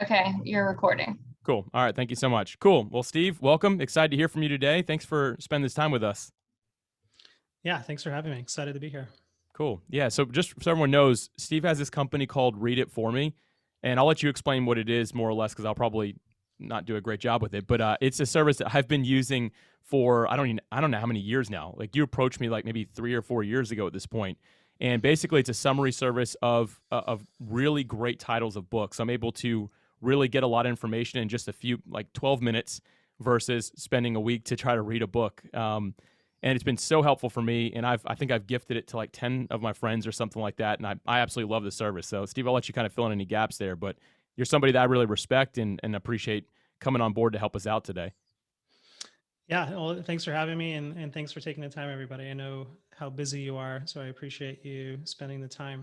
Okay, you're recording. Cool. All right. Thank you so much. Cool. Well, Steve, welcome. Excited to hear from you today. Thanks for spending this time with us. Yeah, thanks for having me. Excited to be here. Cool. Yeah. So just so everyone knows, Steve has this company called Read It For Me, and I'll let you explain what it is more or less because I'll probably not do a great job with it. But it's a service that I've been using for I don't know how many years now. Like you approached me like maybe 3 or 4 years ago at this point, and basically it's a summary service of really great titles of books. I'm able to really get a lot of information in just a few like 12 minutes versus spending a week to try to read a book. And it's been so helpful for me. And I think I've gifted it to like 10 of my friends or something like that. And I absolutely love the service. So, Steve, I'll let you kind of fill in any gaps there. But you're somebody that I really respect and appreciate coming on board to help us out today. Yeah, well, thanks for having me and thanks for taking the time, everybody. I know how busy you are, so I appreciate you spending the time.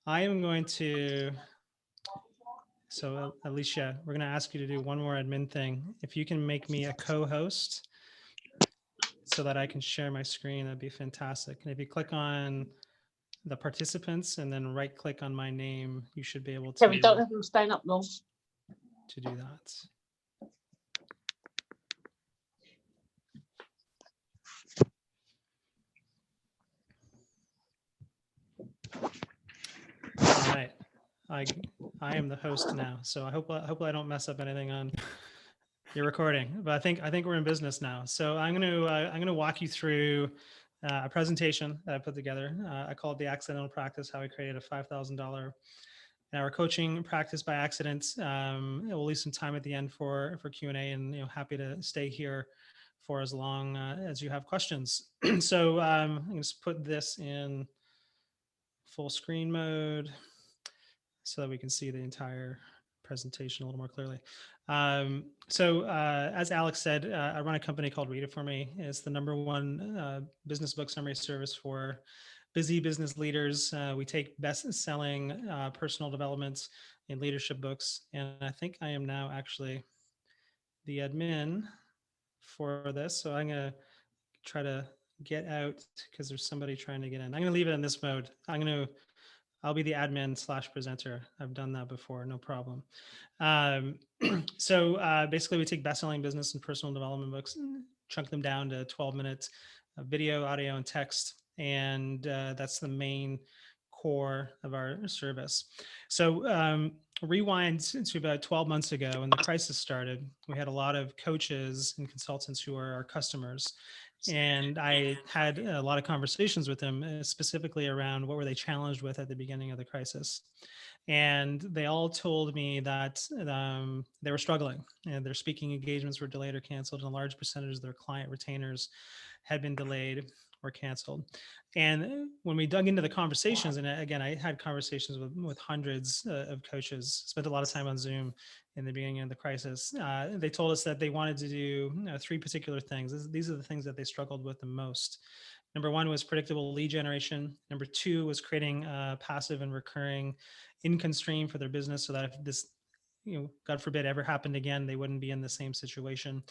I am going to, so Alicia, we're going to ask you to do one more admin thing. If you can make me a co-host so that I can share my screen, that'd be fantastic. And if you click on the participants and then right click on my name, you should be able to, we don't have them staying up long. To do that. All right, I am the host now, so I hope I don't mess up anything on your recording. But I think we're in business now. So I'm gonna walk you through a presentation that I put together. I call it the Accidental Practice: How I Created a $5,000 an hour coaching practice by accident. We'll leave some time at the end for Q&A, and happy to stay here for as long as you have questions. So I'm gonna just put this in full screen mode so that we can see the entire presentation a little more clearly. As Alex said, I run a company called Read It For Me. It's the #1 business book summary service for busy business leaders. We take best-selling personal development and leadership books, and I think I am now actually the admin for this. So I'm gonna try to get out because there's somebody trying to get in. I'm gonna leave it in this mode. I'll be the admin / presenter. I've done that before, no problem. Basically we take best-selling business and personal development books, chunk them down to 12 minutes, video, audio, and text. And that's the main core of our service. So rewind to about 12 months ago when the crisis started, we had a lot of coaches and consultants who are our customers. And I had a lot of conversations with them, specifically around what were they challenged with at the beginning of the crisis. And they all told me that they were struggling and their speaking engagements were delayed or canceled, and a large percentage of their client retainers had been delayed or canceled. And when we dug into the conversations, and again, I had conversations with hundreds of coaches, spent a lot of time on Zoom in the beginning of the crisis. They told us that they wanted to do 3 particular things. These are the things that they struggled with the most. Number 1 was predictable lead generation. Number 2 was creating a passive and recurring income stream for their business so that if this, God forbid, ever happened again, they wouldn't be in the same situation.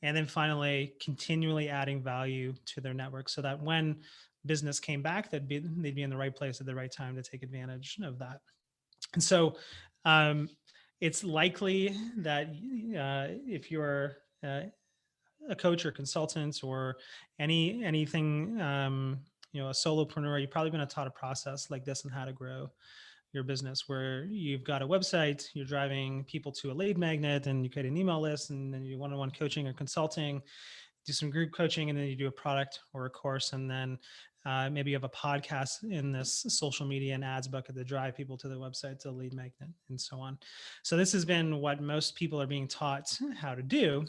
And then finally, continually adding value to their network so that when business came back, they'd be in the right place at the right time to take advantage of that. And so it's likely that if you're a coach or consultant or anything, a solopreneur, you've probably been taught a process like this on how to grow your business, where you've got a website, you're driving people to a lead magnet, and you create an email list, and then you one-on-one coaching or consulting, do some group coaching, and then you do a product or a course, and then maybe you have a podcast in this social media and ads bucket to drive people to the website, to the lead magnet, and so on. So this has been what most people are being taught how to do.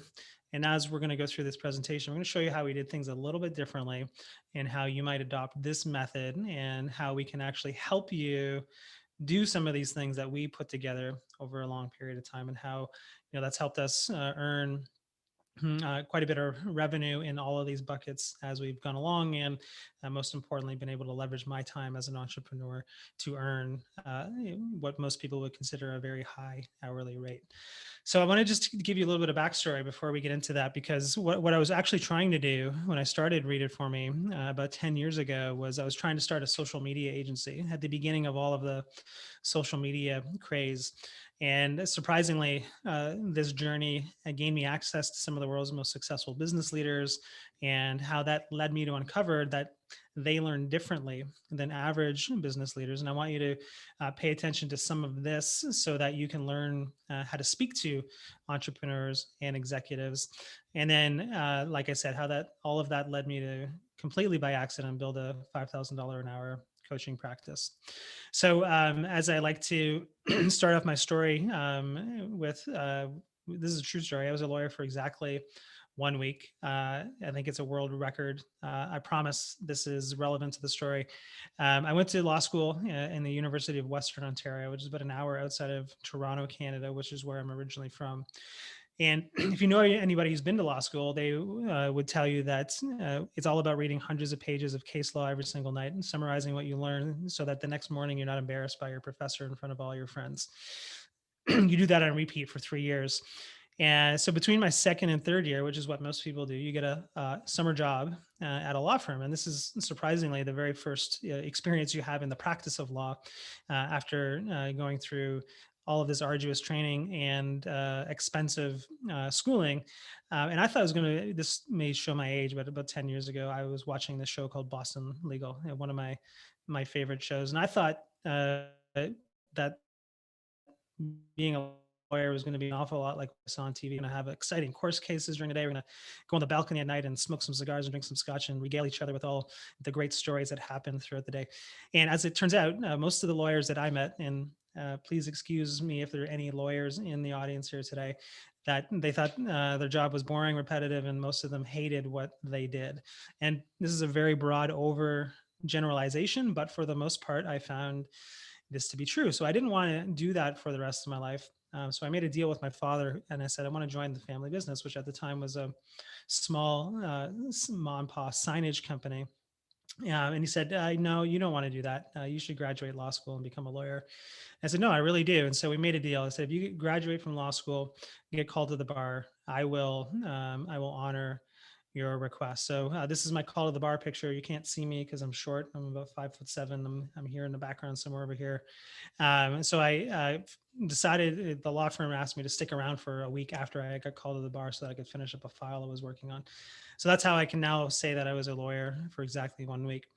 And as we're going to go through this presentation, we're going to show you how we did things a little bit differently and how you might adopt this method and how we can actually help you do some of these things that we put together over a long period of time, and how that's helped us earn quite a bit of revenue in all of these buckets as we've gone along, and most importantly, been able to leverage my time as an entrepreneur to earn what most people would consider a very high hourly rate. So I want to just give you a little bit of backstory before we get into that, because what I was actually trying to do when I started Read It For Me about 10 years ago was I was trying to start a social media agency at the beginning of all of the social media craze. And surprisingly, this journey gained me access to some of the world's most successful business leaders, and how that led me to uncover that they learn differently than average business leaders. And I want you to pay attention to some of this so that you can learn how to speak to entrepreneurs and executives. And then, like I said, how that all of that led me to completely by accident build a $5,000 an hour coaching practice. So, as I like to start off my story with, this is a true story. I was a lawyer for exactly 1 week. I think it's a world record. I promise this is relevant to the story. I went to law school in the University of Western Ontario, which is about an hour outside of Toronto, Canada, which is where I'm originally from. And if you know anybody who's been to law school, they would tell you that it's all about reading hundreds of pages of case law every single night and summarizing what you learn so that the next morning you're not embarrassed by your professor in front of all your friends. You do that on repeat for 3 years. And so between my second and third year, which is what most people do, you get a summer job at a law firm. And this is surprisingly the very first experience you have in the practice of law after going through all of this arduous training and expensive schooling. And I thought it was going to, this may show my age, but about 10 years ago, I was watching this show called Boston Legal, one of my favorite shows. And I thought that being a lawyer was going to be an awful lot like what I saw on TV. We're going to have exciting course cases during the day. We're going to go on the balcony at night and smoke some cigars and drink some scotch and regale each other with all the great stories that happened throughout the day. And as it turns out, most of the lawyers that I met, and please excuse me if there are any lawyers in the audience here today, that they thought their job was boring, repetitive, and most of them hated what they did. And this is a very broad over generalization, but for the most part, I found this to be true. So I didn't want to do that for the rest of my life. So I made a deal with my father, and I said I want to join the family business, which at the time was a small mom and pop signage company. And he said, "No, you don't want to do that. You should graduate law school and become a lawyer." I said, "No, I really do." And so we made a deal. I said, "If you graduate from law school, get called to the bar, I will honor your request." So this is my call to the bar picture. You can't see me because I'm short. I'm about 5'7". I'm here in the background somewhere over here. So I decided the law firm asked me to stick around for a week after I got called to the bar so that I could finish up a file I was working on. So that's how I can now say that I was a lawyer for exactly 1 week.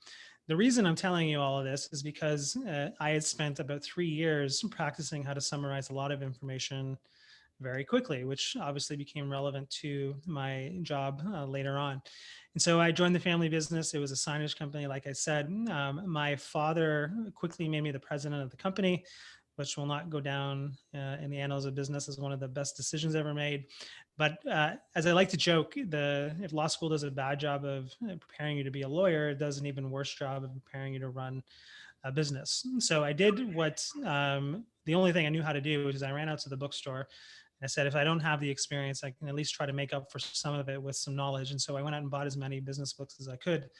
The reason I'm telling you all of this is because I had spent about 3 years practicing how to summarize a lot of information very quickly, which obviously became relevant to my job later on. And so I joined the family business. It was a signage company, like I said. My father quickly made me the president of the company, which will not go down in the annals of business as one of the best decisions ever made. But as I like to joke, if law school does a bad job of preparing you to be a lawyer, it does an even worse job of preparing you to run a business. So I did what the only thing I knew how to do, which is I ran out to the bookstore. I said, if I don't have the experience, I can at least try to make up for some of it with some knowledge. And so I went out and bought as many business books as I could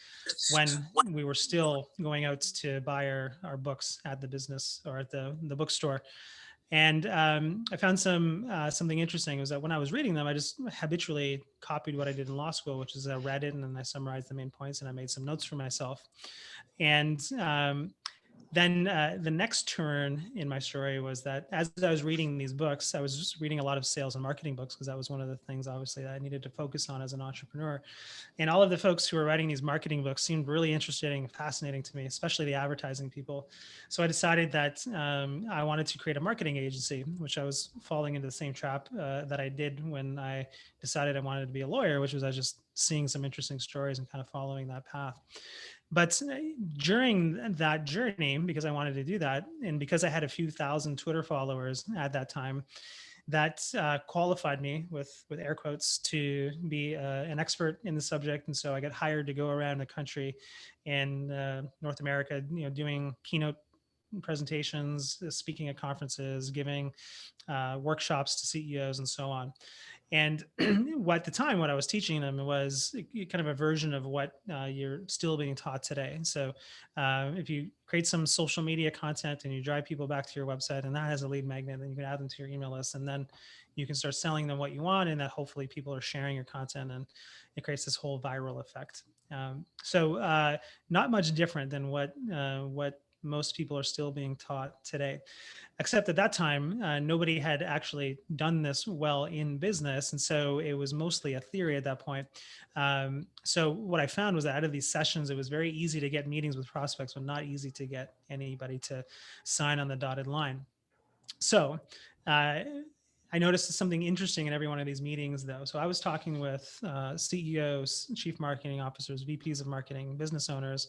when we were still going out to buy our books at the business or at the bookstore. And I found something interesting was that when I was reading them, I just habitually copied what I did in law school, which is I read it and then I summarized the main points and I made some notes for myself. And then the next turn in my story was that as I was reading these books, I was just reading a lot of sales and marketing books because that was one of the things, obviously, that I needed to focus on as an entrepreneur. And all of the folks who were writing these marketing books seemed really interesting and fascinating to me, especially the advertising people. So I decided that I wanted to create a marketing agency, which I was falling into the same trap that I did when I decided I wanted to be a lawyer, which was I was just seeing some interesting stories and kind of following that path. But during that journey, because I wanted to do that, and because I had a few thousand Twitter followers at that time, that qualified me with air quotes to be an expert in the subject. And so I got hired to go around the country in North America, doing keynote presentations, speaking at conferences, giving workshops to CEOs, and so on. And at the time, what I was teaching them was kind of a version of what you're still being taught today. So if you create some social media content and you drive people back to your website and that has a lead magnet, then you can add them to your email list, and then you can start selling them what you want, and that hopefully people are sharing your content, and it creates this whole viral effect. So not much different than what most people are still being taught today. Except at that time, nobody had actually done this well in business. And so it was mostly a theory at that point. So what I found was that out of these sessions, it was very easy to get meetings with prospects, but not easy to get anybody to sign on the dotted line. So uh, I noticed something interesting in every one of these meetings, though. So I was talking with CEOs, chief marketing officers, VPs of marketing, business owners,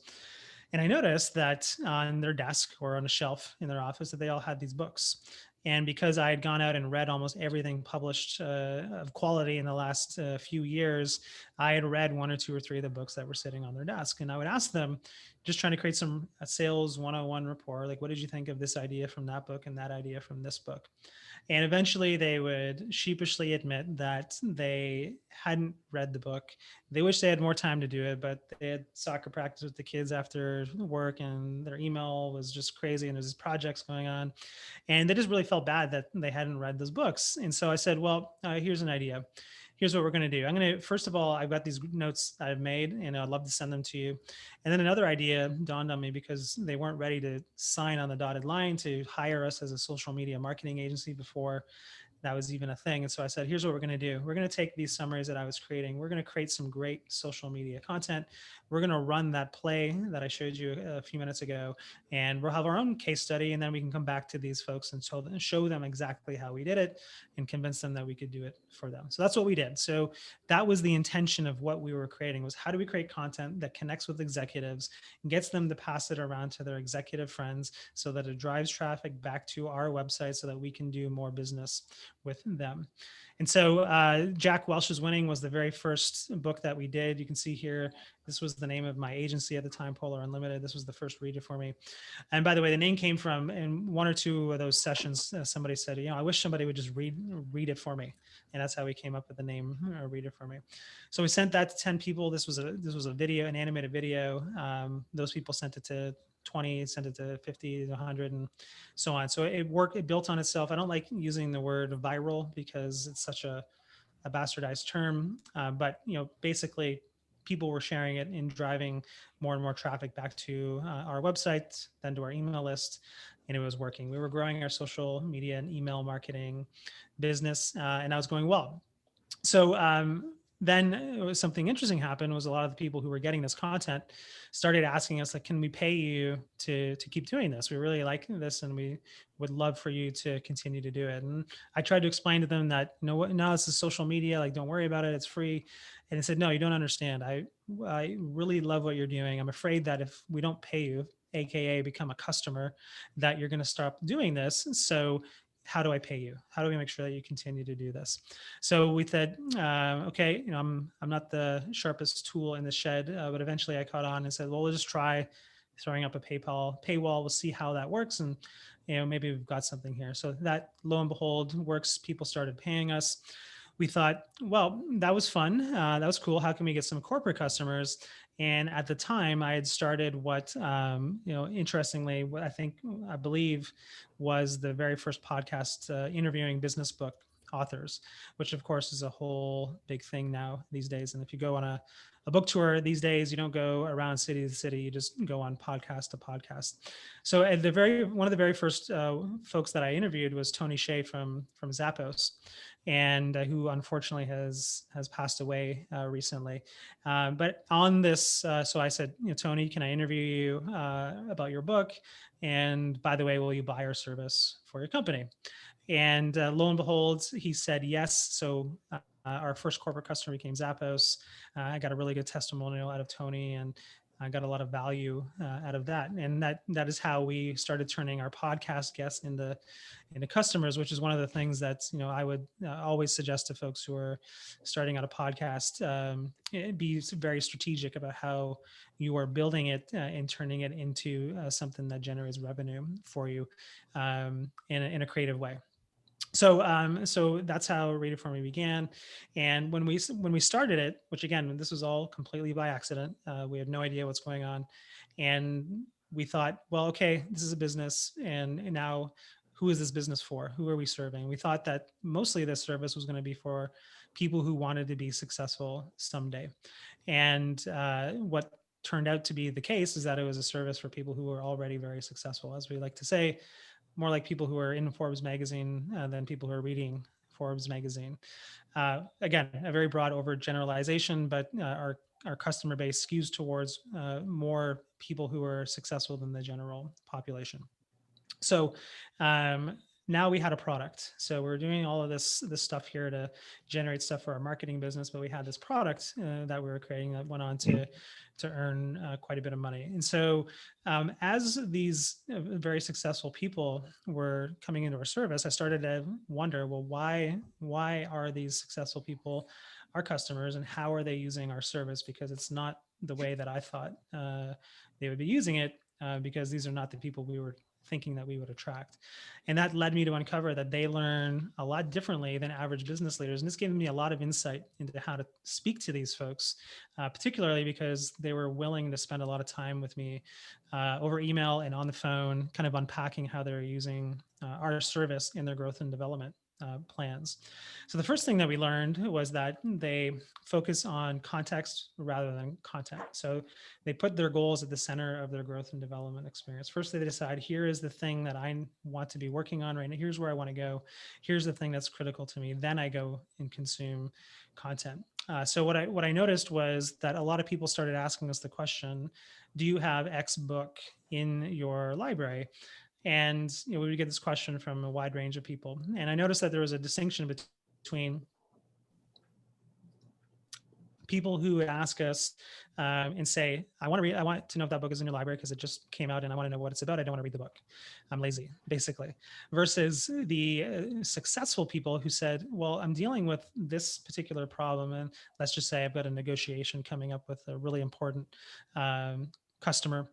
and I noticed that on their desk or on a shelf in their office that they all had these books. And because I had gone out and read almost everything published of quality in the last few years, I had read one or two or three of the books that were sitting on their desk. And I would ask them, just trying to create some sales 101 rapport, like, what did you think of this idea from that book and that idea from this book? And eventually they would sheepishly admit that they hadn't read the book. They wish they had more time to do it, but they had soccer practice with the kids after work and their email was just crazy and there's projects going on. And they just really felt bad that they hadn't read those books. And so I said, well, here's an idea. Here's what we're going to do. I'm going to, first of all, I've got these notes I've made and I'd love to send them to you. And then another idea dawned on me because they weren't ready to sign on the dotted line to hire us as a social media marketing agency before that was even a thing. And so I said, here's what we're going to do. We're going to take these summaries that I was creating. We're going to create some great social media content. We're going to run that play that I showed you a few minutes ago, and we'll have our own case study. And then we can come back to these folks and show them exactly how we did it and convince them that we could do it for them. So that's what we did. So that was the intention of what we were creating, was how do we create content that connects with executives and gets them to pass it around to their executive friends so that it drives traffic back to our website so that we can do more business with them. And so Jack Welch's Winning was the very first book that we did. You can see here, this was the name of my agency at the time, Polar Unlimited. This was the first Read It For Me. And by the way, the name came from, in one or two of those sessions, somebody said, I wish somebody would just read it for me. And that's how we came up with the name Read It For Me. So we sent that to 10 people. This was a video, an animated video. Those people sent it to 20, sent it to 50, 100, and so on. So it worked, it built on itself. I don't like using the word viral because it's such a bastardized term, but basically people were sharing it and driving more and more traffic back to our website, then to our email list, and it was working. We were growing our social media and email marketing business, and that was going well. So then something interesting happened was a lot of the people who were getting this content started asking us, like, can we pay you to keep doing this? We really like this and we would love for you to continue to do it. And I tried to explain to them that, no, this is social media, like, don't worry about it, it's free. And they said, no, you don't understand. I really love what you're doing. I'm afraid that if we don't pay you, AKA become a customer, that you're going to stop doing this. So how do I pay you? How do we make sure that you continue to do this? So we said, okay, I'm not the sharpest tool in the shed, but eventually I caught on and said, well, we'll just try throwing up a PayPal paywall. We'll see how that works, and maybe we've got something here. So that, lo and behold, works. People started paying us. We thought, well, that was fun. That was cool. How can we get some corporate customers? And at the time, I had started what, interestingly, what I believe was the very first podcast interviewing business book authors, which of course is a whole big thing now these days. And if you go on a book tour these days, you don't go around city to city, you just go on podcast to podcast. So at one of the very first folks that I interviewed was Tony Hsieh from Zappos, and who unfortunately has passed away recently. But on this, so I said, Tony, can I interview you about your book? And by the way, will you buy our service for your company? And lo and behold, he said yes. So our first corporate customer became Zappos. I got a really good testimonial out of Tony, and I got a lot of value out of that. And that is how we started turning our podcast guests into customers, which is one of the things that I would always suggest to folks who are starting out a podcast. Be very strategic about how you are building it and turning it into something that generates revenue for you in a creative way. So that's how Read It For Me began. And when we started it, which again, this was all completely by accident, we had no idea what's going on, and we thought, well, okay, this is a business, and now who is this business for? Who are we serving? We thought that mostly this service was going to be for people who wanted to be successful someday. And what turned out to be the case is that it was a service for people who were already very successful, as we like to say, more like people who are in Forbes magazine than people who are reading Forbes magazine. Again, a very broad overgeneralization, but our customer base skews towards more people who are successful than the general population. So now we had a product. So we're doing all of this stuff here to generate stuff for our marketing business, but we had this product that we were creating that went on to earn quite a bit of money. And so as these very successful people were coming into our service, I started to wonder, well, why are these successful people our customers, and how are they using our service? Because it's not the way that I thought they would be using it, because these are not the people we were thinking that we would attract. And that led me to uncover that they learn a lot differently than average business leaders. And this gave me a lot of insight into how to speak to these folks, particularly because they were willing to spend a lot of time with me over email and on the phone, kind of unpacking how they're using our service in their growth and development plans. So the first thing that we learned was that they focus on context rather than content. So they put their goals at the center of their growth and development experience. First, they decide, here is the thing that I want to be working on right now. Here's where I want to go. Here's the thing that's critical to me. Then I go and consume content. So what I noticed was that a lot of people started asking us the question, do you have X book in your library? And we would get this question from a wide range of people. And I noticed that there was a distinction between people who would ask us and say, I want to know if that book is in your library because it just came out and I want to know what it's about. I don't want to read the book. I'm lazy, basically. Versus the successful people who said, well, I'm dealing with this particular problem. And let's just say I've got a negotiation coming up with a really important customer,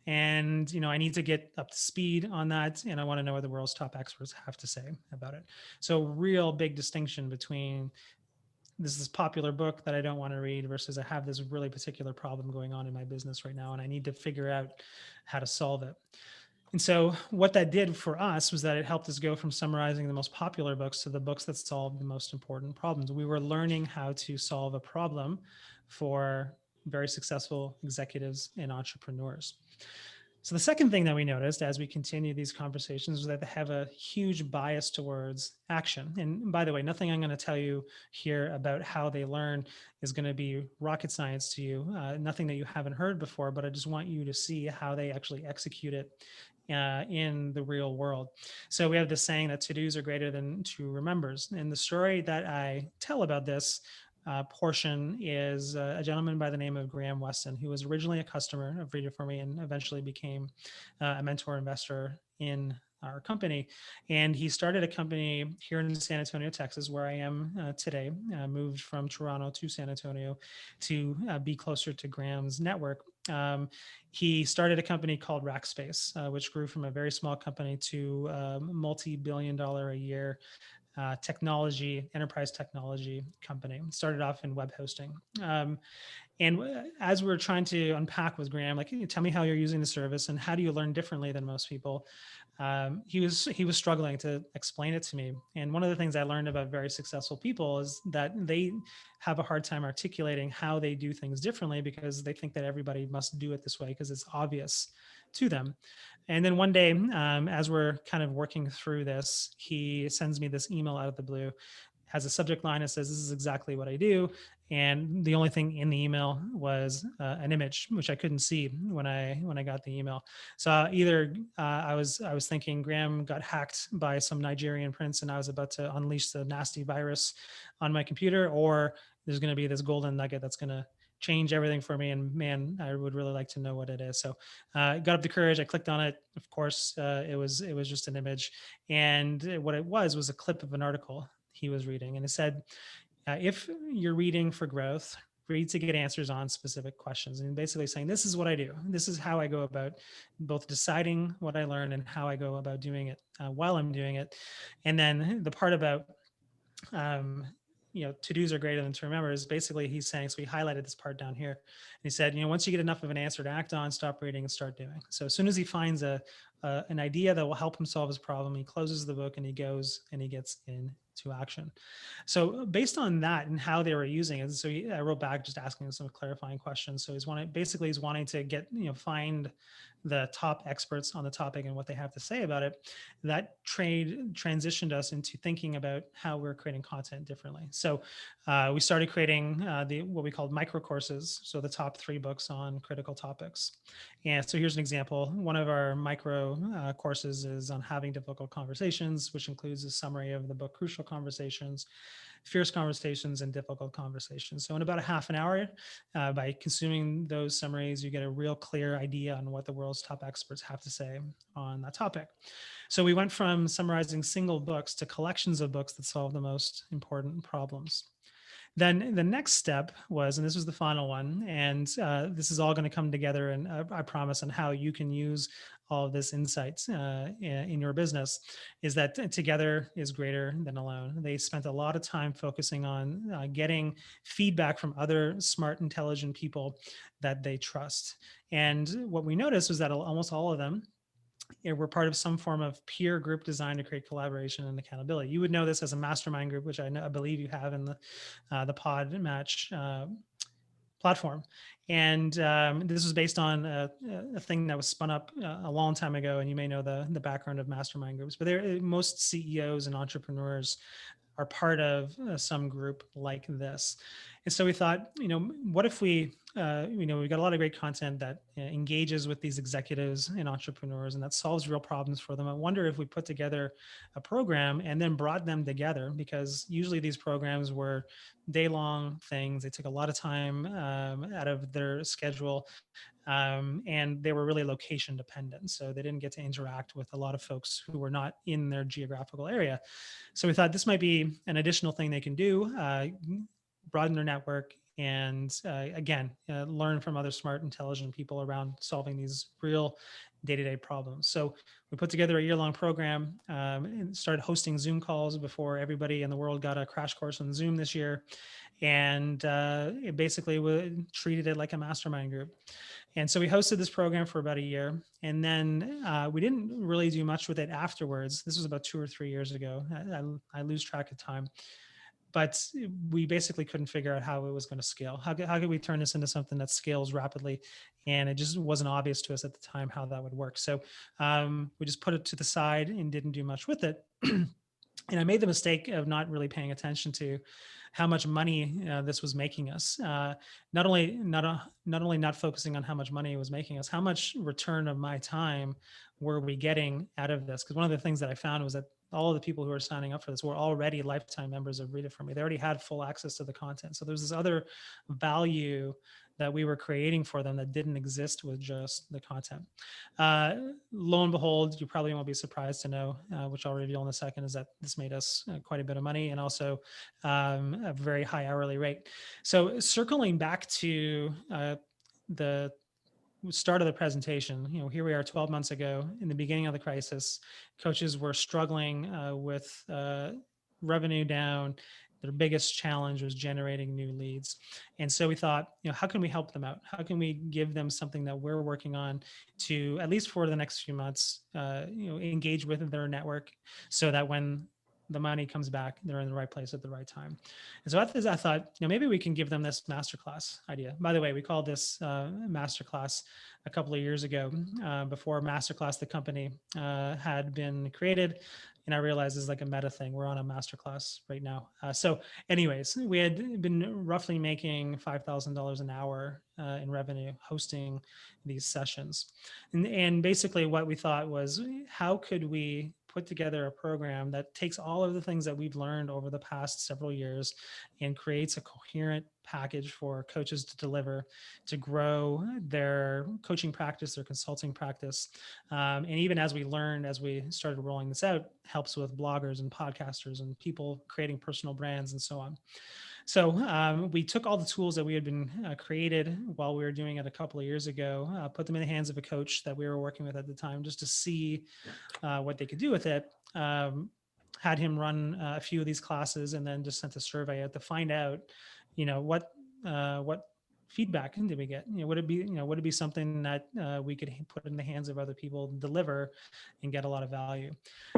and I need to get up to speed on that, and I want to know what the world's top experts have to say about it. So real big distinction between this popular book that I don't want to read versus I have this really particular problem going on in my business right now and I need to figure out how to solve it. And so what that did for us was that it helped us go from summarizing the most popular books to the books that solved the most important problems. We were learning how to solve a problem for very successful executives and entrepreneurs. So the second thing that we noticed as we continue these conversations was that they have a huge bias towards action. And by the way, nothing I'm going to tell you here about how they learn is going to be rocket science to you, nothing that you haven't heard before, but I just want you to see how they actually execute it in the real world. So we have this saying that to-dos are greater than to remembers. And the story that I tell about this portion is a gentleman by the name of Graham Weston, who was originally a customer of Read It For Me and eventually became a mentor investor in our company. And he started a company here in San Antonio, Texas, where I am today, moved from Toronto to San Antonio to be closer to Graham's network. He started a company called Rackspace, which grew from a very small company to multi-billion-dollar a year enterprise technology company. Started off in web hosting. And as we were trying to unpack with Graham, like, tell me how you're using the service and how do you learn differently than most people? He was struggling to explain it to me. And one of the things I learned about very successful people is that they have a hard time articulating how they do things differently because they think that everybody must do it this way because it's obvious to them. And then one day, as we're kind of working through this, he sends me this email out of the blue, has a subject line that says, this is exactly what I do. And the only thing in the email was an image, which I couldn't see when I got the email. So either I was thinking Graham got hacked by some Nigerian prince and I was about to unleash the nasty virus on my computer, or there's going to be this golden nugget that's going to change everything for me. And man, I would really like to know what it is. So got up the courage. I clicked on it. Of course, it was just an image. And what it was a clip of an article he was reading. And it said, if you're reading for growth, read to get answers on specific questions. And basically saying, this is what I do. This is how I go about both deciding what I learn and how I go about doing it while I'm doing it. And then the part about to-dos are greater than to remember is basically he's saying, so he highlighted this part down here. And he said, once you get enough of an answer to act on, stop reading and start doing. So as soon as he finds an idea that will help him solve his problem, he closes the book and he goes and he gets in to action. So based on that and how they were using it, so I wrote back just asking some clarifying questions. So he's wanting to get, find the top experts on the topic and what they have to say about it. That trade transitioned us into thinking about how we're creating content differently. So we started creating the what we called micro courses, so the top 3 books on critical topics. And so here's an example. One of our micro courses is on having difficult conversations, which includes a summary of the book Crucial Conversations, Fierce Conversations, and Difficult Conversations. So in about a half an hour, by consuming those summaries, you get a real clear idea on what the world's top experts have to say on that topic. So we went from summarizing single books to collections of books that solve the most important problems. Then the next step was, and this was the final one, and this is all going to come together, and I promise, on how you can use all of this insights in your business, is that together is greater than alone. They spent a lot of time focusing on getting feedback from other smart, intelligent people that they trust. And what we noticed was that almost all of them we're part of some form of peer group designed to create collaboration and accountability. You would know this as a mastermind group, which I believe you have in the Pod Match platform. And this was based on a thing that was spun up a long time ago. And you may know the background of mastermind groups, but most CEOs and entrepreneurs are part of some group like this. And so we thought, what if we've got a lot of great content that engages with these executives and entrepreneurs and that solves real problems for them. I wonder if we put together a program and then brought them together, because usually these programs were day-long things. They took a lot of time out of their schedule. And they were really location dependent. So they didn't get to interact with a lot of folks who were not in their geographical area. So we thought this might be an additional thing they can do, broaden their network, and again, learn from other smart, intelligent people around solving these real day-to-day problems. So we put together a year-long program and started hosting Zoom calls before everybody in the world got a crash course on Zoom this year. And it basically treated it like a mastermind group. And so we hosted this program for about a year, and then we didn't really do much with it afterwards. This was about 2 or 3 years ago. I lose track of time, but we basically couldn't figure out how it was going to scale. How could we turn this into something that scales rapidly? And it just wasn't obvious to us at the time how that would work. So we just put it to the side and didn't do much with it. And I made the mistake of not really paying attention to how much money this was making us. Not only not focusing on how much money it was making us, how much return of my time were we getting out of this? Because one of the things that I found was that all of the people who are signing up for this were already lifetime members of Read It For Me. They already had full access to the content. So there's this other value that we were creating for them that didn't exist with just the content. Lo and behold, you probably won't be surprised to know, which I'll reveal in a second, is that this made us quite a bit of money, and also a very high hourly rate. So circling back to the start of the presentation, here we are 12 months ago in the beginning of the crisis. Coaches were struggling with revenue down. Their biggest challenge was generating new leads. And so we thought, how can we help them out? How can we give them something that we're working on to, at least for the next few months, engage with their network, so that when the money comes back, they're in the right place at the right time. And so I thought, maybe we can give them this masterclass idea. By the way, we called this masterclass a couple of years ago, before Masterclass, the company, had been created. And I realized it's like a meta thing. We're on a masterclass right now. So anyways, we had been roughly making $5,000 an hour in revenue hosting these sessions. And basically what we thought was, how could we put together a program that takes all of the things that we've learned over the past several years and creates a coherent package for coaches to deliver, to grow their coaching practice, their consulting practice. And even as we started rolling this out, helps with bloggers and podcasters and people creating personal brands and so on. So we took all the tools that we had been created while we were doing it a couple of years ago, put them in the hands of a coach that we were working with at the time, just to see what they could do with it. Had him run a few of these classes, and then just sent a survey out to find out, what feedback did we get? Would it be, would it be something that we could put in the hands of other people, deliver, and get a lot of value?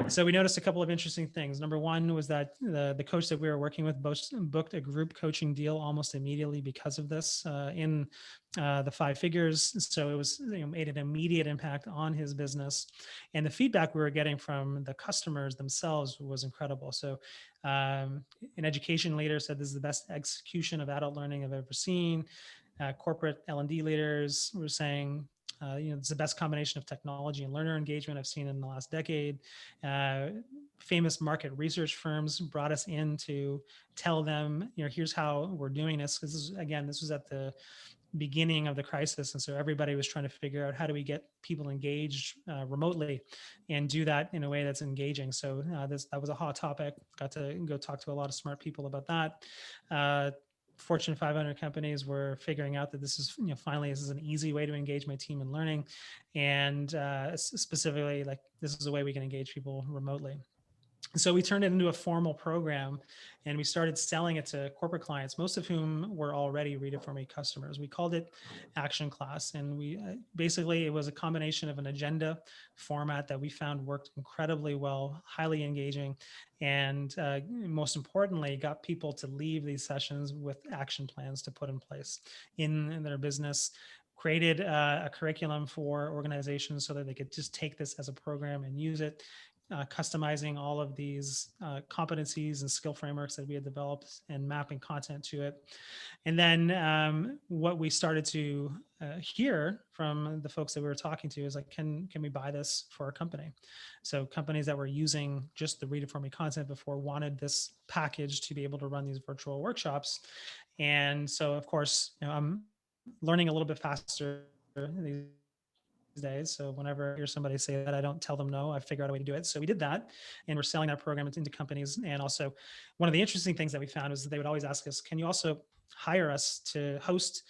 So we noticed a couple of interesting things. Number one was that the coach that we were working with booked a group coaching deal almost immediately because of this, in the 5 figures. So it was, made an immediate impact on his business, and the feedback we were getting from the customers themselves was incredible. So an education leader said this is the best execution of adult learning I've ever seen. Corporate L&D leaders were saying, it's the best combination of technology and learner engagement I've seen in the last decade. Uh, Famous market research firms brought us in to tell them, here's how we're doing this. Because this was at the beginning of the crisis, and so everybody was trying to figure out how do we get people engaged remotely, and do that in a way that's engaging. So that was a hot topic. Got to go talk to a lot of smart people about that. uh, Fortune 500 companies were figuring out that this is, finally, this is an easy way to engage my team in learning, and specifically, like, this is a way we can engage people remotely. So we turned it into a formal program, and we started selling it to corporate clients, most of whom were already Read It For Me customers. We called it Action Class, and we basically, it was a combination of an agenda format that we found worked incredibly well, highly engaging, and most importantly, got people to leave these sessions with action plans to put in place in their business. Created a curriculum for organizations so that they could just take this as a program and use it, customizing all of these competencies and skill frameworks that we had developed, and mapping content to it. And then what we started to hear from the folks that we were talking to is like, can we buy this for our company? So companies that were using just the Read It For Me content before wanted this package to be able to run these virtual workshops. And so, of course, I'm learning a little bit faster these days. So whenever I hear somebody say that, I don't tell them no. I figure out a way to do it. So we did that, and we're selling that program into companies. And also, one of the interesting things that we found was that they would always ask us, "Can you also hire us to host?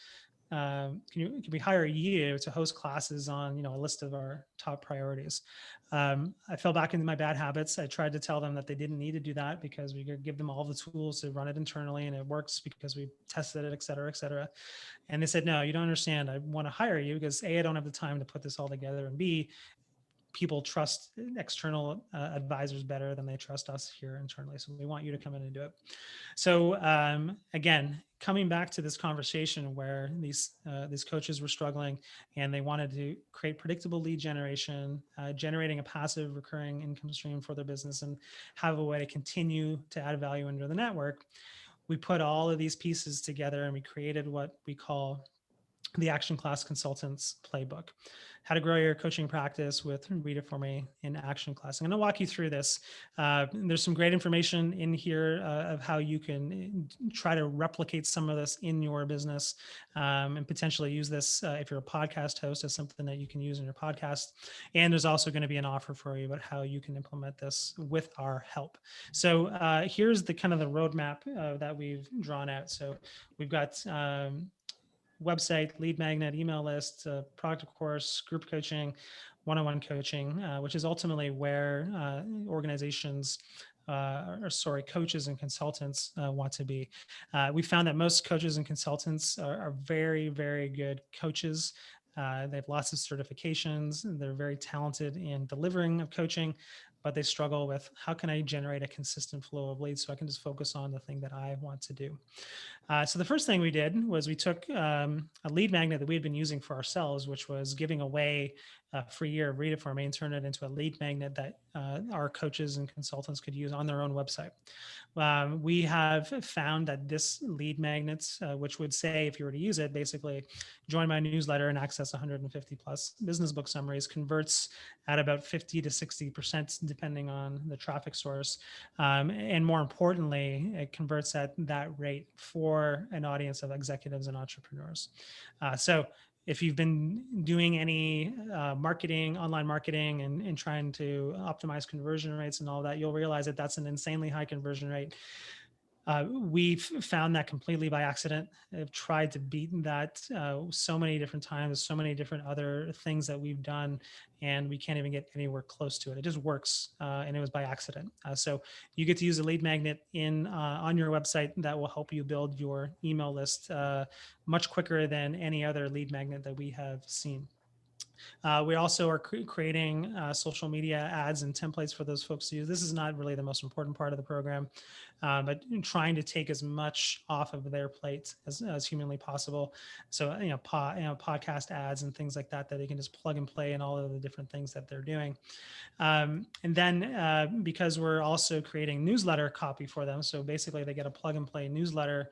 Can we hire you to host classes on, a list of our top priorities?" I fell back into my bad habits. I tried to tell them that they didn't need to do that because we could give them all the tools to run it internally, and it works because we tested it, et cetera, et cetera. And they said, "No, you don't understand. I want to hire you because A, I don't have the time to put this all together, and B, people trust external advisors better than they trust us here internally. So we want you to come in and do it." So again, coming back to this conversation where these coaches were struggling, and they wanted to create predictable lead generation, generating a passive recurring income stream for their business, and have a way to continue to add value into the network. We put all of these pieces together, and we created what we call the Action Class Consultants Playbook: how to grow your coaching practice with Read It For Me in Action Class. I'm going to walk you through this. There's some great information in here of how you can try to replicate some of this in your business, and potentially use this if you're a podcast host as something that you can use in your podcast. And there's also going to be an offer for you about how you can implement this with our help. So here's the kind of the roadmap that we've drawn out. So we've got website, lead magnet, email list, product of course, group coaching, one-on-one coaching, which is ultimately where organizations, coaches and consultants want to be. We found that most coaches and consultants are very, very good coaches. They have lots of certifications. They're very talented in delivering of coaching, but they struggle with, how can I generate a consistent flow of leads so I can just focus on the thing that I want to do? So the first thing we did was we took a lead magnet that we had been using for ourselves, which was giving away a free year of Read It For Me, and turned it into a lead magnet that our coaches and consultants could use on their own website. We have found that this lead magnets, which would say, if you were to use it, basically join my newsletter and access 150 plus business book summaries, converts at about 50 to 60%, depending on the traffic source. And more importantly, it converts at that rate for an audience of executives and entrepreneurs. So if you've been doing any marketing, online marketing, and trying to optimize conversion rates and all that, you'll realize that that's an insanely high conversion rate. We've found that completely by accident. I've tried to beat that so many different times, so many different other things that we've done, and we can't even get anywhere close to it. It just works, and it was by accident. So you get to use a lead magnet in on your website that will help you build your email list much quicker than any other lead magnet that we have seen. We also are creating social media ads and templates for those folks to use. This is not really the most important part of the program, but trying to take as much off of their plate as humanly possible. So, podcast ads and things like that they can just plug and play in all of the different things that they're doing. And then because we're also creating newsletter copy for them, so basically they get a plug and play newsletter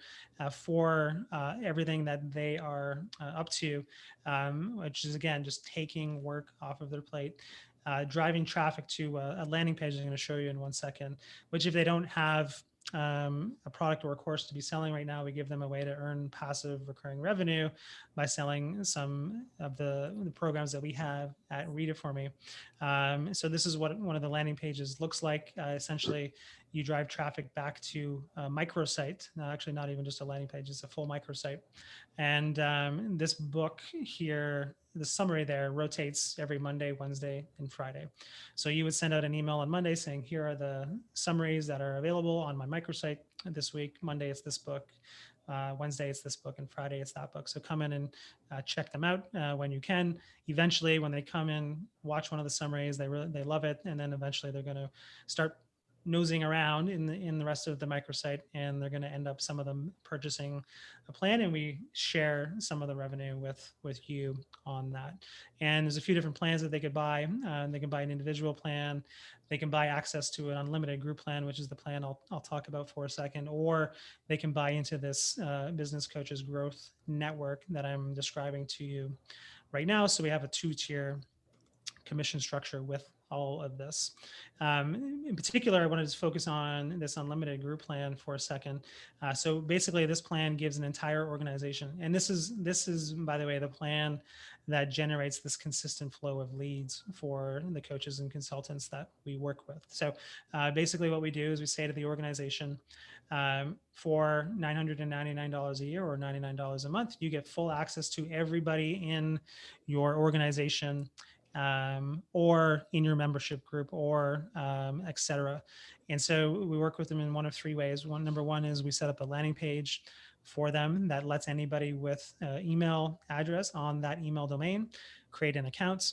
for everything that they are up to, which is again just taking work off of their plate. Driving traffic to a landing page I'm going to show you in 1 second, which if they don't have a product or a course to be selling right now, we give them a way to earn passive recurring revenue by selling some of the programs that we have at Read It For Me. So this is what one of the landing pages looks like. Essentially, you drive traffic back to a microsite. No, actually, not even just a landing page; it's a full microsite. And this book here, the summary there rotates every Monday, Wednesday, and Friday. So you would send out an email on Monday saying, "Here are the summaries that are available on my microsite this week. Monday, it's this book." Wednesday it's this book, and Friday it's that book. So come in and check them out when you can. Eventually, when they come in, watch one of the summaries, they love it, and then eventually they're going to start nosing around in the rest of the microsite, and they're going to end up some of them purchasing a plan, and we share some of the revenue with you on that. And there's a few different plans that they could buy. They can buy an individual plan, they can buy access to an unlimited group plan, which is the plan I'll talk about for a second, or they can buy into this business coaches growth network that I'm describing to you right now. So we have a 2-tier commission structure with all of this. In particular, I wanted to focus on this unlimited group plan for a second. So basically, this plan gives an entire organization, and this is by the way the plan that generates this consistent flow of leads for the coaches and consultants that we work with. So basically, what we do is we say to the organization, for $999 a year or $99 a month, you get full access to everybody in your organization, or in your membership group, or etc. And so we work with them in one of 3 ways. Number one is we set up a landing page for them that lets anybody with email address on that email domain create an account.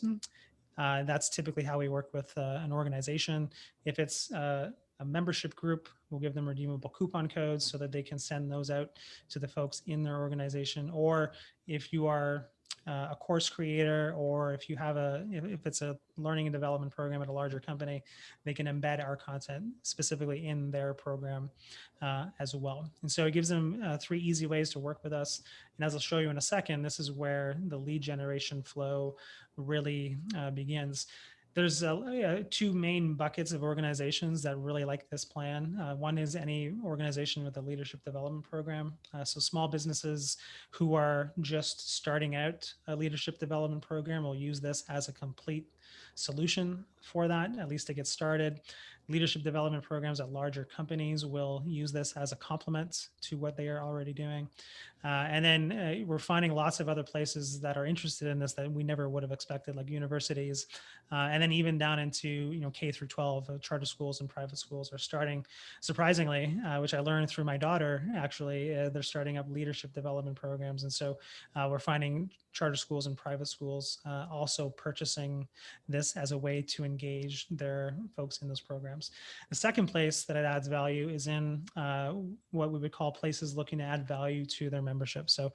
That's typically how we work with an organization. If it's a membership group, we'll give them redeemable coupon codes so that they can send those out to the folks in their organization. Or if you are a course creator, or if you have if it's a learning and development program at a larger company, they can embed our content specifically in their program as well. And so it gives them 3 easy ways to work with us. And as I'll show you in a second, this is where the lead generation flow really begins. There's 2 main buckets of organizations that really like this plan. One is any organization with a leadership development program. So small businesses who are just starting out a leadership development program will use this as a complete solution for that, at least to get started. Leadership development programs at larger companies will use this as a complement to what they are already doing. And then we're finding lots of other places that are interested in this that we never would have expected, like universities, and then even down into K through 12, charter schools and private schools are starting. Surprisingly, which I learned through my daughter, actually, they're starting up leadership development programs, and so we're finding charter schools and private schools also purchasing this as a way to engage their folks in those programs. The second place that it adds value is in what we would call places looking to add value to their membership. So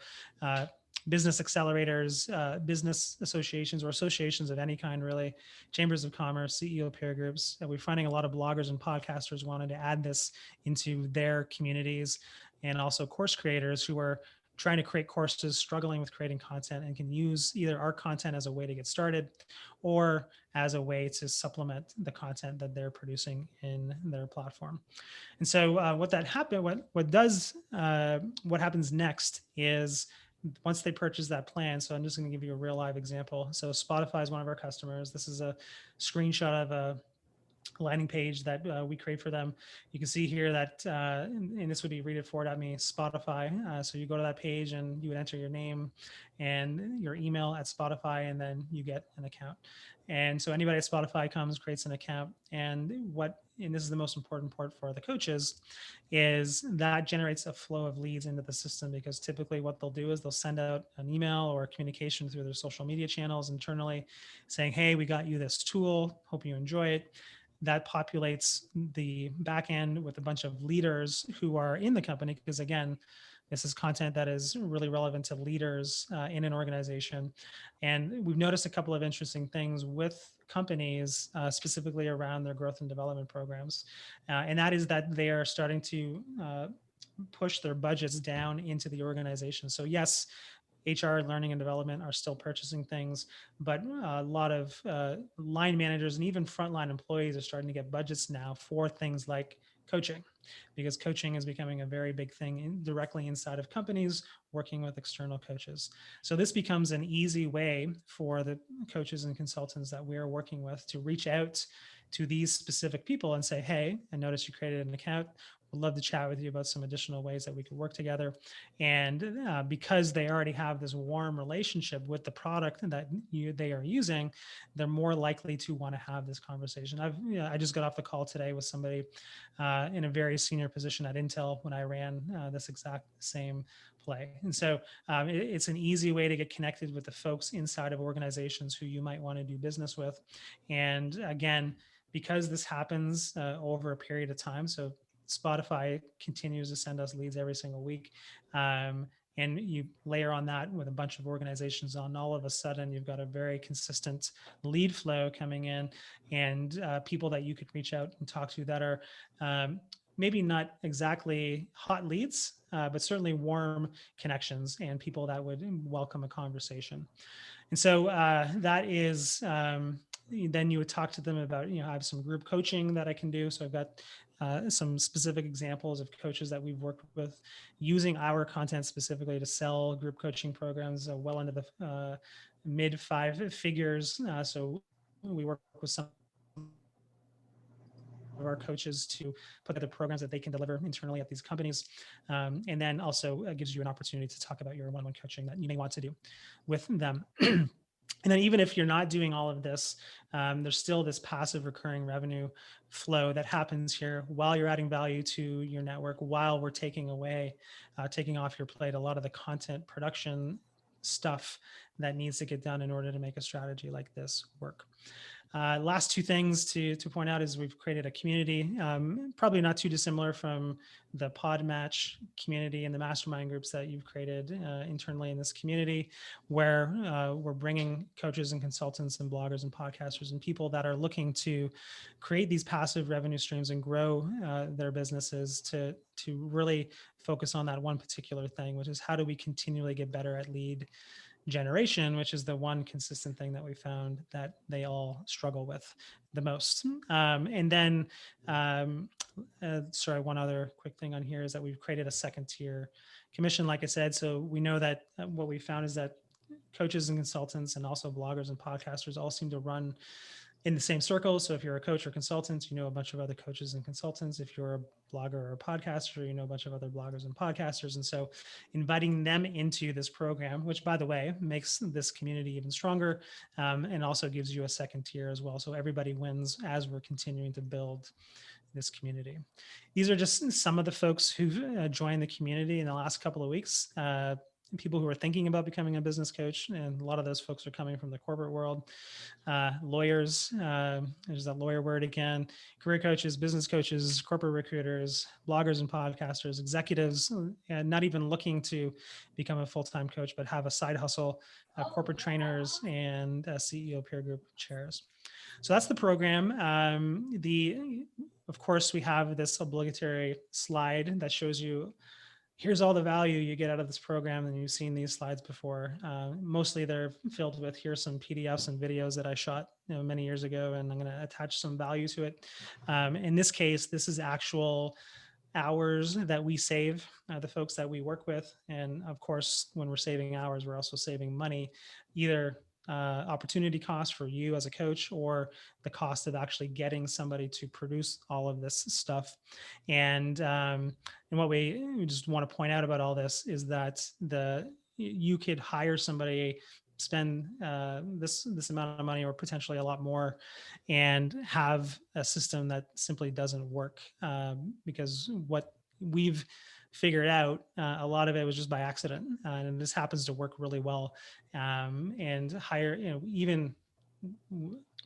business accelerators, business associations, or associations of any kind, really, chambers of commerce, CEO peer groups. We're finding a lot of bloggers and podcasters wanting to add this into their communities, and also course creators who are trying to create courses, struggling with creating content, and can use either our content as a way to get started or as a way to supplement the content that they're producing in their platform. And so what happens next is once they purchase that plan. So I'm just going to give you a real live example. So Spotify is one of our customers. This is a screenshot of landing page that we create for them. You can see here that, and this would be readitfor.me, Spotify. So you go to that page and you would enter your name and your email at Spotify, and then you get an account. And so anybody at Spotify comes, creates an account. And this is the most important part for the coaches, is that generates a flow of leads into the system, because typically what they'll do is they'll send out an email or communication through their social media channels internally saying, hey, we got you this tool, hope you enjoy it. That populates the back end with a bunch of leaders who are in the company, because again, this is content that is really relevant to leaders in an organization. And we've noticed a couple of interesting things with companies, specifically around their growth and development programs. And that is that they are starting to push their budgets down into the organization. So yes, HR, learning and development are still purchasing things, but a lot of line managers and even frontline employees are starting to get budgets now for things like coaching, because coaching is becoming a very big thing directly inside of companies working with external coaches. So this becomes an easy way for the coaches and consultants that we're working with to reach out to these specific people and say, hey, I noticed you created an account. Would love to chat with you about some additional ways that we could work together. And because they already have this warm relationship with the product that they are using, they're more likely to want to have this conversation. I just got off the call today with somebody in a very senior position at Intel when I ran this exact same play. And so it's an easy way to get connected with the folks inside of organizations who you might want to do business with. And again, because this happens over a period of time, so Spotify continues to send us leads every single week. And you layer on that with a bunch of organizations on, all of a sudden you've got a very consistent lead flow coming in, and people that you could reach out and talk to that are maybe not exactly hot leads, but certainly warm connections and people that would welcome a conversation. And so that is, then you would talk to them about, I have some group coaching that I can do. So I've got some specific examples of coaches that we've worked with using our content specifically to sell group coaching programs well into the mid five figures. So we work with some of our coaches to put together programs that they can deliver internally at these companies. And then also gives you an opportunity to talk about your one-on-one coaching that you may want to do with them. And then even if you're not doing all of this, there's still this passive recurring revenue flow that happens here while you're adding value to your network, while we're taking off your plate a lot of the content production stuff that needs to get done in order to make a strategy like this work. Last two things to point out is we've created a community, probably not too dissimilar from the pod match community and the mastermind groups that you've created internally in this community, where we're bringing coaches and consultants and bloggers and podcasters and people that are looking to create these passive revenue streams and grow their businesses to really focus on that one particular thing, which is how do we continually get better at lead generation, which is the one consistent thing that we found that they all struggle with the most. And then, sorry, one other quick thing on here is that we've created a second tier commission, like I said. So we know that what we found is that coaches and consultants and also bloggers and podcasters all seem to run in the same circles. So if you're a coach or consultant, you know a bunch of other coaches and consultants. If you're a blogger or a podcaster, you know a bunch of other bloggers and podcasters. And so inviting them into this program, which by the way, makes this community even stronger, and also gives you a second tier as well. So everybody wins as we're continuing to build this community. These are just some of the folks who've joined the community in the last couple of weeks. People who are thinking about becoming a business coach, and a lot of those folks are coming from the corporate world. Lawyers, there's that lawyer word again, career coaches, business coaches, corporate recruiters, bloggers and podcasters, executives, not even looking to become a full-time coach, but have a side hustle, corporate trainers, and CEO peer group chairs. So that's the program. Of course, we have this obligatory slide that shows you here's all the value you get out of this program. And you've seen these slides before. Mostly they're filled with here's some PDFs and videos that I shot many years ago, and I'm going to attach some value to it. In this case, this is actual hours that we save, the folks that we work with. And of course, when we're saving hours, we're also saving money, either opportunity cost for you as a coach, or the cost of actually getting somebody to produce all of this stuff. And what we just want to point out about all this is that you could hire somebody, spend this amount of money or potentially a lot more, and have a system that simply doesn't work, because what we've figured out, a lot of it was just by accident, and this happens to work really well. And hire, even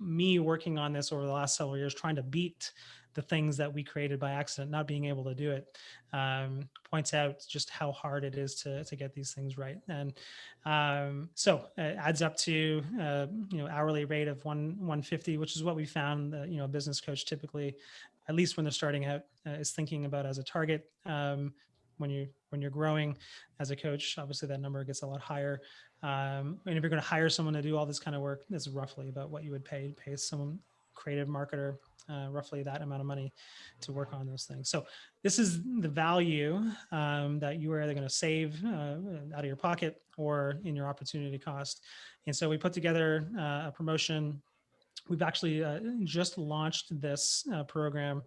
me working on this over the last several years, trying to beat the things that we created by accident, not being able to do it, points out just how hard it is to get these things right. And so it adds up to hourly rate of 150, which is what we found that a business coach typically, at least when they're starting out, is thinking about as a target. When you're growing as a coach, obviously that number gets a lot higher. And if you're going to hire someone to do all this kind of work, that's roughly about what you would pay someone, creative marketer, roughly that amount of money to work on those things. So this is the value that you are either going to save out of your pocket or in your opportunity cost. And so we put together a promotion. We've actually just launched this program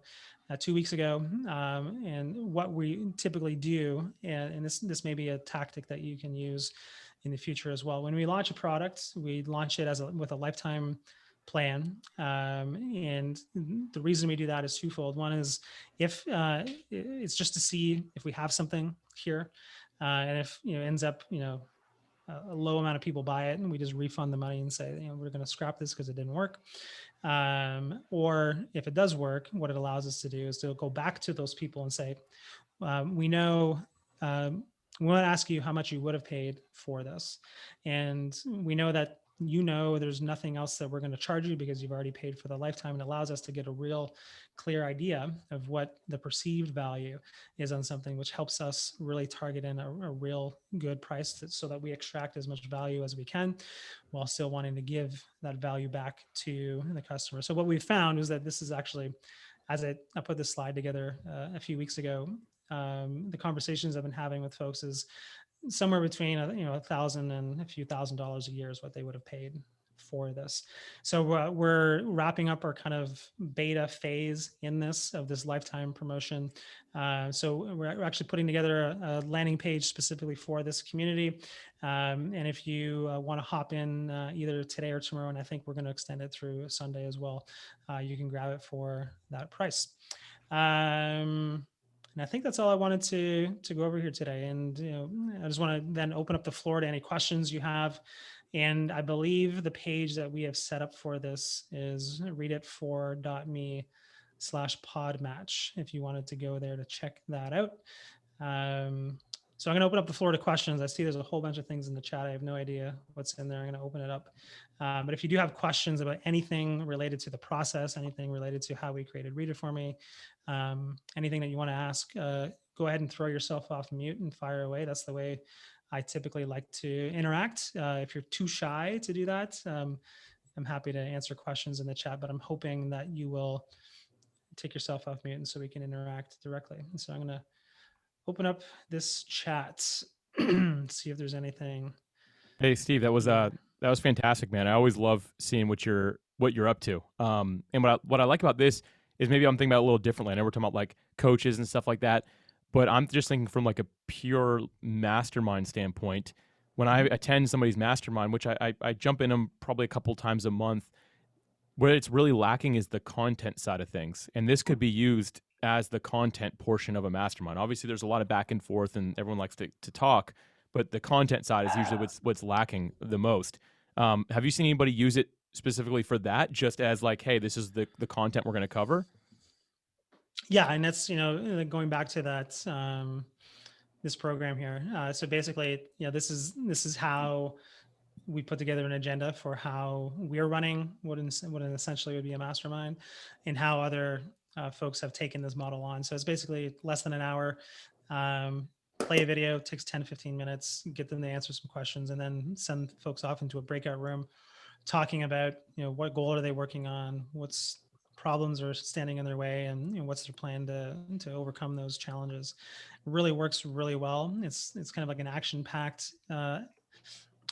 2 weeks ago. And what we typically do, and this may be a tactic that you can use in the future as well. When we launch a product, we launch it with a lifetime plan. And the reason we do that is twofold. One is if it's just to see if we have something here, and if ends up a low amount of people buy it, and we just refund the money and say, we're going to scrap this because it didn't work. Or if it does work, what it allows us to do is to go back to those people and say, we know, we want to ask you how much you would have paid for this. And we know that there's nothing else that we're going to charge you because you've already paid for the lifetime. And allows us to get a real clear idea of what the perceived value is on something, which helps us really target in a real good price so that we extract as much value as we can while still wanting to give that value back to the customer. So what we found is that this is actually, as I put this slide together a few weeks ago, the conversations I've been having with folks is somewhere between $1,000 and a few $1,000s a year is what they would have paid for this. So we're wrapping up our kind of beta phase in this lifetime promotion. So we're actually putting together a landing page specifically for this community. And if you want to hop in either today or tomorrow, and I think we're going to extend it through Sunday as well, you can grab it for that price. And I think that's all I wanted to go over here today. And I just want to then open up the floor to any questions you have. And I believe the page that we have set up for this is readitfor.me/podmatch, if you wanted to go there to check that out. So I'm going to open up the floor to questions. I see there's a whole bunch of things in the chat. I have no idea what's in there. I'm going to open it up. But if you do have questions about anything related to the process, anything related to how we created Read It For Me, anything that you want to ask, go ahead and throw yourself off mute and fire away. That's the way I typically like to interact. If you're too shy to do that, I'm happy to answer questions in the chat, but I'm hoping that you will take yourself off mute and so we can interact directly. And so I'm going to open up this chat, see if there's anything. Hey, Steve, that was fantastic, man. I always love seeing what you're up to. And what I like about this is maybe I'm thinking about it a little differently. I know we're talking about like coaches and stuff like that, but I'm just thinking from like a pure mastermind standpoint. When I attend somebody's mastermind, which I jump in them probably a couple times a month, where it's really lacking is the content side of things. And this could be used as the content portion of a mastermind. Obviously, there's a lot of back and forth, and everyone likes to talk, but the content side is usually what's lacking the most. Have you seen anybody use it specifically for that, just as like, hey, this is the content we're going to cover? Yeah, and that's going back to that this program here. So basically, this is how we put together an agenda for how we're running what essentially would be a mastermind, and how other folks have taken this model on. So it's basically less than an hour. Play a video, takes 10 to 15 minutes, get them to answer some questions, and then send folks off into a breakout room talking about what goal are they working on, what's problems are standing in their way, and what's their plan to overcome those challenges. It really works really well. It's kind of like an action packed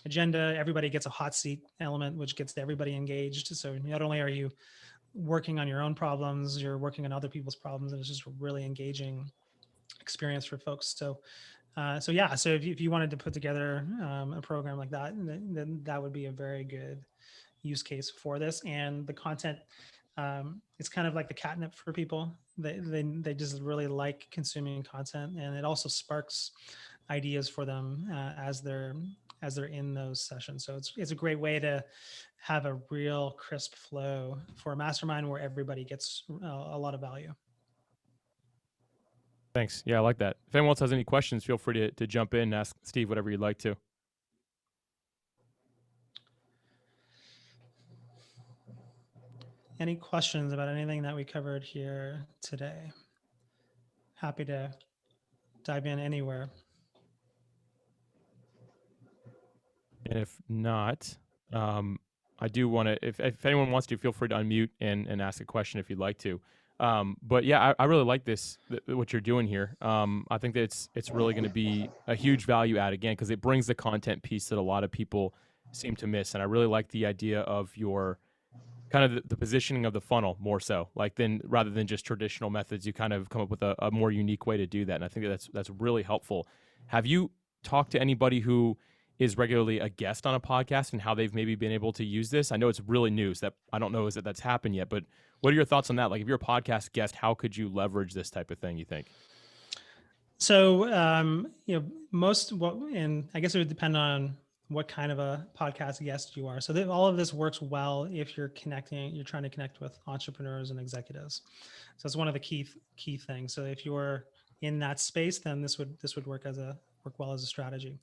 agenda. Everybody gets a hot seat element, which gets everybody engaged. So not only are you working on your own problems, you're working on other people's problems, and it's just a really engaging experience for folks. So yeah, so if you wanted to put together a program like that, then that would be a very good use case for this. And the content, it's kind of like the catnip for people. They just really like consuming content, and it also sparks ideas for them as they're in those sessions. So it's a great way to have a real crisp flow for a mastermind where everybody gets a lot of value. Thanks. Yeah, I like that. If anyone else has any questions, feel free to jump in and ask Steve whatever you'd like to. Any questions about anything that we covered here today? Happy to dive in anywhere. And if not, I do want to, if anyone wants to, feel free to unmute and ask a question if you'd like to. But yeah, I really like this, what you're doing here. I think that it's really going to be a huge value add again, because it brings the content piece that a lot of people seem to miss. And I really like the idea of your kind of the positioning of the funnel more so, like then rather than just traditional methods, you kind of come up with a more unique way to do that. And I think that's really helpful. Have you talked to anybody who is regularly a guest on a podcast and how they've maybe been able to use this? I know it's really new, so that I don't know is that that's happened yet, but what are your thoughts on that? Like if you're a podcast guest, how could you leverage this type of thing, you think? So, most what, and I guess it would depend on what kind of a podcast guest you are. So all of this works well if you're trying to connect with entrepreneurs and executives. So it's one of the key things. So if you're in that space, then this would work well as a strategy.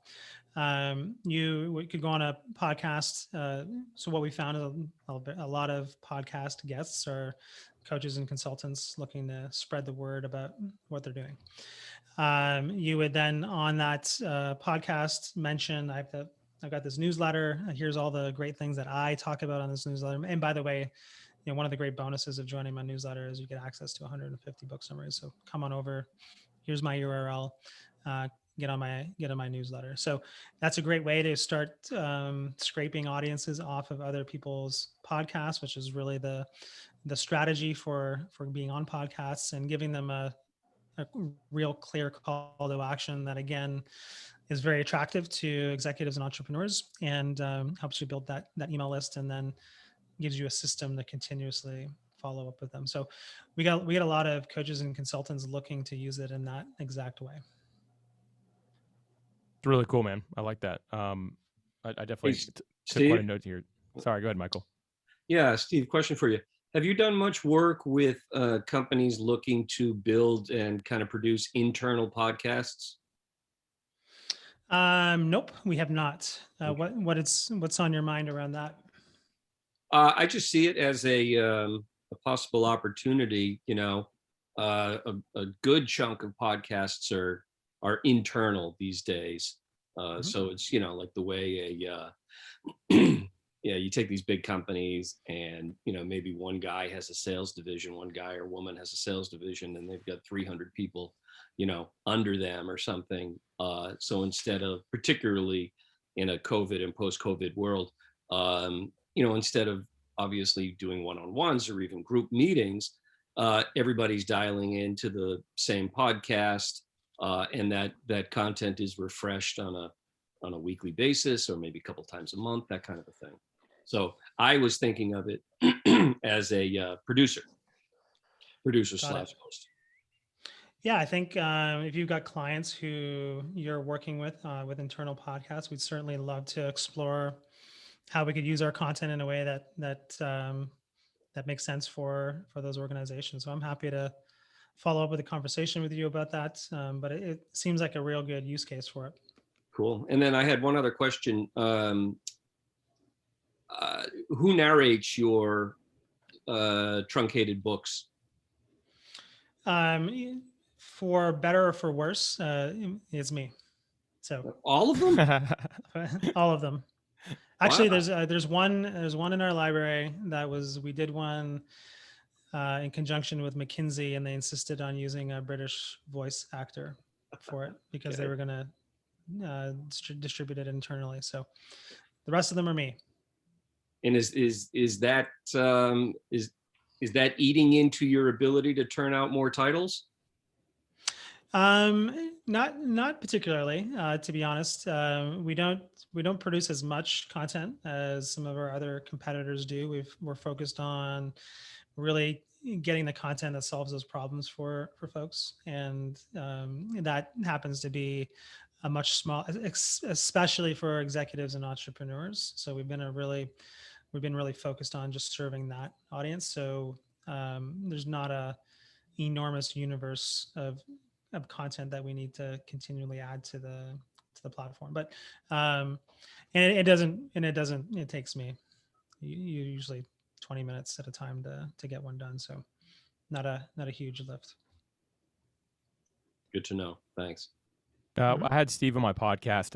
You could go on a podcast. So what we found is a lot of podcast guests are coaches and consultants looking to spread the word about what they're doing. You would then on that podcast mention, I've got this newsletter. Here's all the great things that I talk about on this newsletter. And by the way, one of the great bonuses of joining my newsletter is you get access to 150 book summaries. So come on over. Here's my URL. Get on my newsletter. So that's a great way to start scraping audiences off of other people's podcasts, which is really the strategy for being on podcasts, and giving them a real clear call to action that again is very attractive to executives and entrepreneurs, and helps you build that email list, and then gives you a system to continuously follow up with them. So we got a lot of coaches and consultants looking to use it in that exact way. It's really cool, man. I like that. I Hey, definitely took quite a Steve? note here. Sorry, go ahead, Michael. Yeah, Steve, question for you. Have you done much work with companies looking to build and kind of produce internal podcasts? Nope, we have not. Okay. What's on your mind around that? I just see it as a possible opportunity. A good chunk of podcasts are internal these days. So it's like the way yeah, you take these big companies and maybe one guy has a sales division, one guy or woman has a sales division, and they've got 300 people under them or something. So instead of, particularly in a COVID and post-COVID world, instead of obviously doing one-on-ones or even group meetings, everybody's dialing into the same podcast, and that content is refreshed on a weekly basis or maybe a couple times a month, that kind of a thing. So I was thinking of it as a producer Got it. slash host. Yeah, I think if you've got clients who you're working with internal podcasts, we'd certainly love to explore how we could use our content in a way that makes sense for those organizations. So I'm happy to follow up with a conversation with you about that. But it seems like a real good use case for it. Cool. And then I had one other question. Who narrates your truncated books? For better or for worse, it's me. So All of them? all of them. Actually, Wow. there's one in our library we did one in conjunction with McKinsey, and they insisted on using a British voice actor for it because they Okay. were gonna distributed internally. So the rest of them are me. And is that is that eating into your ability to turn out more titles? Not particularly, to be honest. We don't produce as much content as some of our other competitors do. We're focused on really getting the content that solves those problems for folks, and that happens to be a much small, especially for executives and entrepreneurs. So we've been really focused on just serving that audience. So there's not a enormous universe of content that we need to continually add to the platform. But and it takes me usually 20 minutes at a time to get one done. So not a huge lift. Good to know. Thanks. I had Steve on my podcast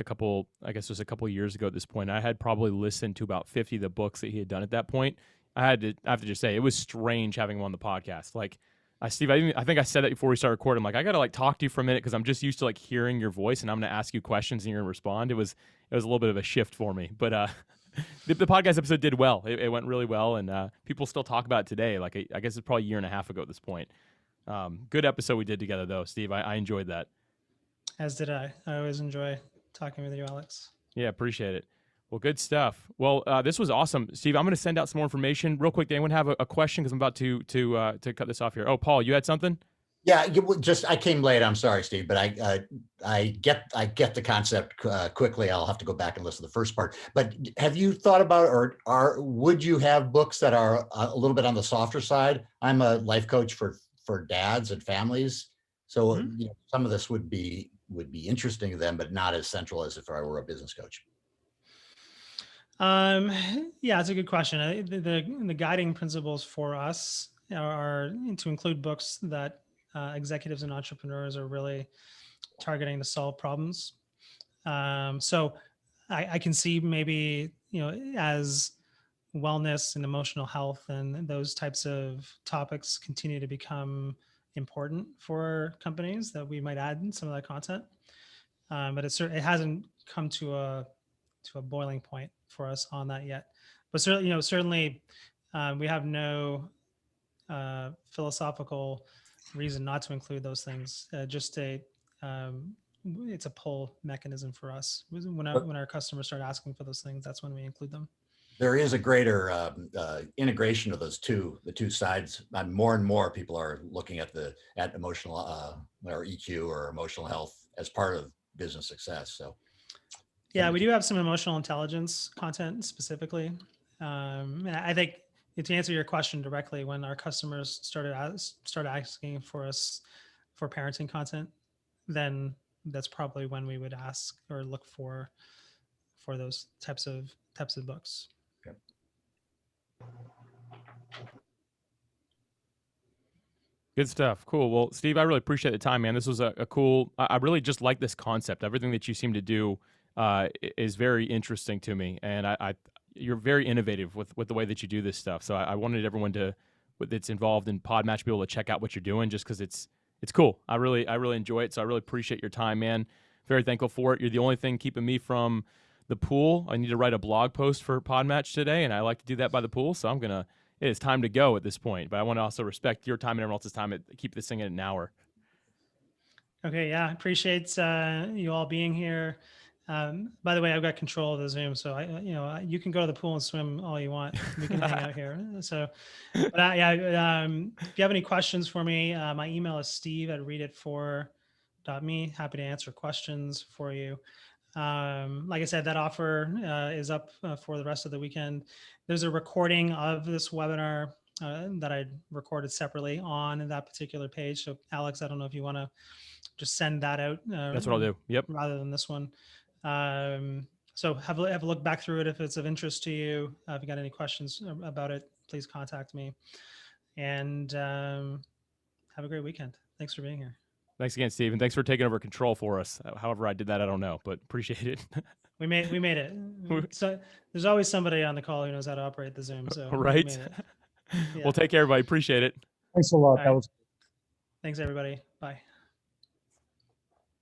I guess it was a couple years ago at this point. I had probably listened to about 50 of the books that he had done at that point. I have to just say, it was strange having him on the podcast. Like, Steve, I think I said that before we started recording. I'm like, I got to like talk to you for a minute because I'm just used to like hearing your voice and I'm going to ask you questions and you're going to respond. It was a little bit of a shift for me, but the podcast episode did well. It went really well, and people still talk about it today. Like, I guess it's probably a year and a half ago at this point. Good episode we did together, though, Steve. I enjoyed that. As did I. I always enjoy talking with you, Alex. Yeah, appreciate it. Well, good stuff. Well, this was awesome, Steve. I'm going to send out some more information real quick. Anyone have a question? Because I'm about to cut this off here. Oh, Paul, you had something? Yeah, I came late. I'm sorry, Steve, but I get the concept quickly. I'll have to go back and listen to the first part. But have you thought about, or would you have books that are a little bit on the softer side? I'm a life coach for dads and families, so some of this would be interesting to them, but not as central as if I were a business coach. Yeah, it's a good question. The guiding principles for us are to include books that executives and entrepreneurs are really targeting to solve problems. So I can see maybe, as wellness and emotional health and those types of topics continue to become important for companies, that we might add in some of that content. But it hasn't come to a boiling point for us on that yet. But certainly we have no philosophical reason not to include those things. It's a pull mechanism for us. When our customers start asking for those things, that's when we include them. There is a greater integration of the two sides. More and more people are looking at emotional or EQ or emotional health as part of business success. So yeah, we do have some emotional intelligence content specifically. And I think, to answer your question directly, when our customers started asking for us for parenting content, then that's probably when we would ask or look for those types of books. Okay. Good stuff. Cool. Well, Steve, I really appreciate the time, man. This was a cool. I really just like this concept. Everything that you seem to do is very interesting to me, and you're very innovative with the way that you do this stuff. So I wanted everyone that's involved in Podmatch to be able to check out what you're doing, just because it's cool. I really enjoy it. So I really appreciate your time, man. Very thankful for it. You're the only thing keeping me from the pool. I need to write a blog post for Podmatch today, and I like to do that by the pool. So it is time to go at this point. But I want to also respect your time and everyone else's time and keep this thing at an hour. Okay. Yeah. Appreciate you all being here. By the way, I've got control of the Zoom, so you can go to the pool and swim all you want. We can hang out here. So, but if you have any questions for me, my email is steve@readit4.me. Happy to answer questions for you. Like I said, that offer is up for the rest of the weekend. There's a recording of this webinar that I recorded separately on that particular page. So, Alex, I don't know if you want to just send that out. That's what I'll do. Yep. Rather than this one. So have a look back through it if it's of interest to you. If you got any questions about it, please contact me. And have a great weekend. Thanks for being here. Thanks again, Steve, and thanks for taking over control for us. However I did that, I don't know, but appreciate it. We made it. So there's always somebody on the call who knows how to operate the Zoom. So right. We made it. Yeah. Well, take care, everybody. Appreciate it. Thanks a lot. Right. That was. Thanks, everybody. Bye.